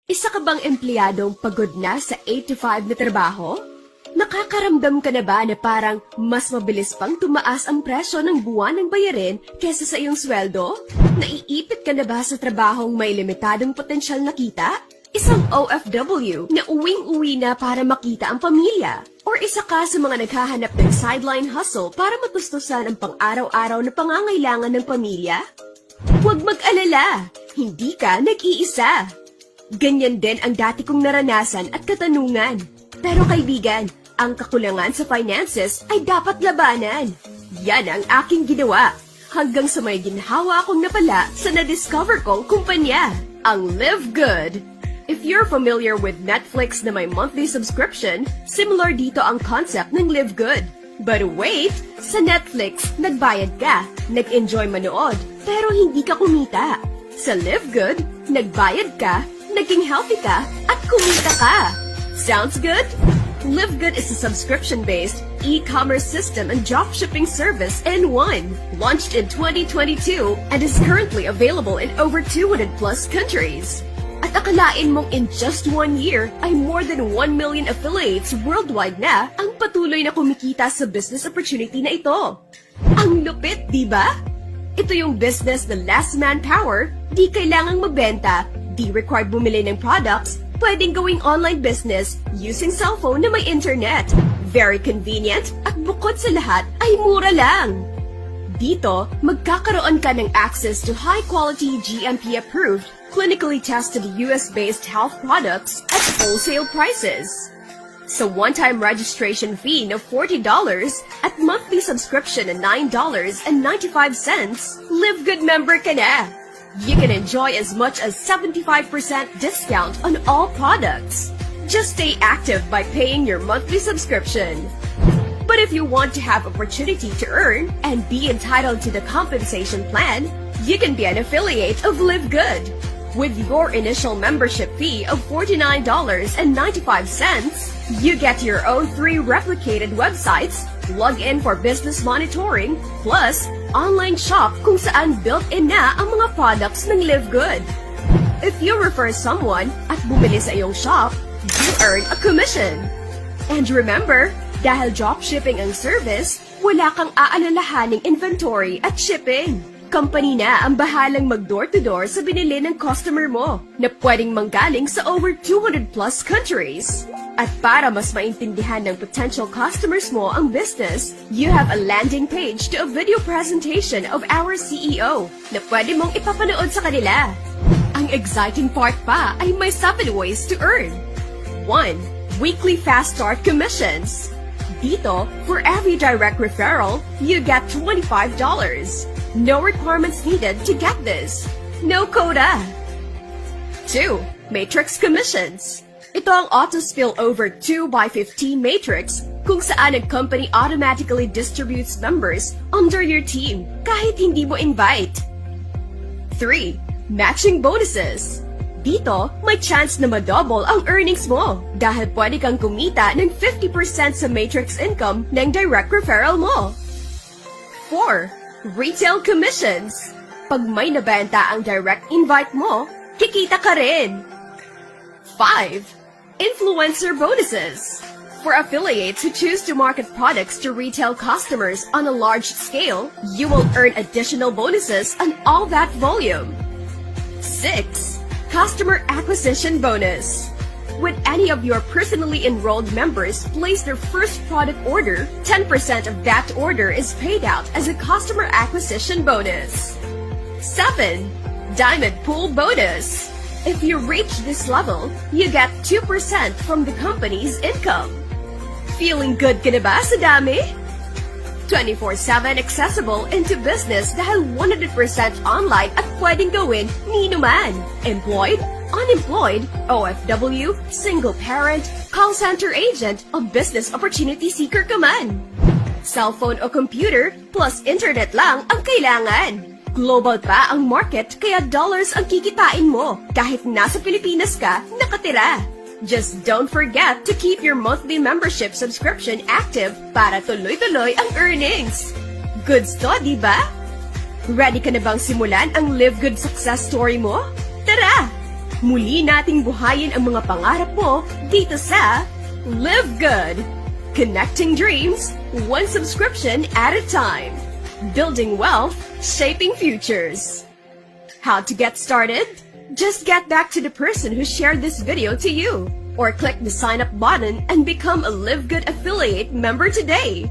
Isa ka bang empleyadong pagod na sa 8 to 5 na trabaho? Nakakaramdam ka na ba na parang mas mabilis pang tumaas ang presyo ng buwan ng bayarin kesa sa iyong sweldo? Naiipit ka na ba sa trabahong may limitadong potensyal na kita? Isang OFW na uwing-uwi na para makita ang pamilya? Or isa ka sa mga naghahanap ng sideline hustle para matustusan ang pang-araw-araw na pangangailangan ng pamilya? Huwag mag-alala, hindi ka nag-iisa. Ganyan din ang dati kong naranasan at katanungan. Pero kaibigan, ang kakulangan sa finances ay dapat labanan. Yan ang aking ginawa. Hanggang sa may ginhawa akong napala sa na-discover kong kumpanya, ang Live Good. If you're familiar with Netflix na may monthly subscription, similar dito ang concept ng Live Good. But wait, sa Netflix, nagbayad ka, nag-enjoy manood, pero hindi ka kumita. Sa Live Good, nagbayad ka, naging healthy ka, at kumita ka. Sounds good? Live Good is a subscription-based e-commerce system and dropshipping service in one, launched in 2022 and is currently available in over 200 plus countries. At akalain mong in just 1 year ay more than 1 million affiliates worldwide na ang patuloy na kumikita sa business opportunity na ito. Ang lupit, di ba? Ito yung business na less manpower, di kailangang magbenta, di required bumili ng products, pwedeng gawing online business using cellphone na may internet. Very convenient at bukod sa lahat ay mura lang. Dito, magkakaroon ka ng access to high-quality GMP-approved, clinically tested US-based health products at wholesale prices. Sa one-time registration fee na $40 at monthly subscription na $9.95, Live Good member ka na. You can enjoy as much as 75% discount on all products. Just stay active by paying your monthly subscription. But if you want to have opportunity to earn and be entitled to the compensation plan, you can be an affiliate of Live Good. With your initial membership fee of $49.95, you get your own 3 replicated websites, log in for business monitoring, plus online shop kung saan built-in na ang mga products ng Live Good. If you refer someone at bumili sa iyong shop, you earn a commission. And remember, dahil dropshipping ang service, wala kang aalalahaning inventory at shipping. Company na ang bahalang mag-door-to-door sa binili ng customer mo na pwedeng manggaling sa over 200 plus countries. At para mas maintindihan ng potential customers mo ang business, you have a landing page to a video presentation of our CEO na pwede mong ipapanood sa kanila. Ang exciting part pa ay may 7 ways to earn. 1. Weekly Fast Start Commissions. Dito, for every direct referral, you get $25. No requirements needed to get this. No quota. 2. Matrix Commissions. Ito ang auto spill over 2x15 matrix kung saan ang company automatically distributes members under your team kahit hindi mo invite. 3. Matching Bonuses. Dito, may chance na ma-double ang earnings mo dahil pwede kang kumita ng 50% sa matrix income ng direct referral mo. 4. Retail Commissions. Pag may nabenta ang direct invite mo, kikita ka rin. 5. Influencer Bonuses. For affiliates who choose to market products to retail customers on a large scale, you will earn additional bonuses on all that volume. 6. Customer Acquisition Bonus. When any of your personally enrolled members place their first product order, 10% of that order is paid out as a customer acquisition bonus. 7. Diamond Pool Bonus. If you reach this level, you get 2% from the company's income. Feeling good ka na ba sa dami? 24/7 accessible into business dahil 100% online at pwedeng gawin ni naman. Employed, unemployed, OFW, single parent, call center agent, o business opportunity seeker ka man. Cellphone o computer plus internet lang ang kailangan. Global pa ang market kaya dollars ang kikitain mo kahit nasa Pilipinas ka nakatira. Just don't forget to keep your monthly membership subscription active para tuloy-tuloy ang earnings. Goods to, di ba? Ready ka na bang simulan ang Live Good success story mo? Tara! Muli nating buhayin ang mga pangarap mo dito sa Live Good. Connecting dreams, one subscription at a time. Building wealth, shaping futures. How to get started? Just get back to the person who shared this video to you, or click the sign up button and become a Live Good affiliate member today.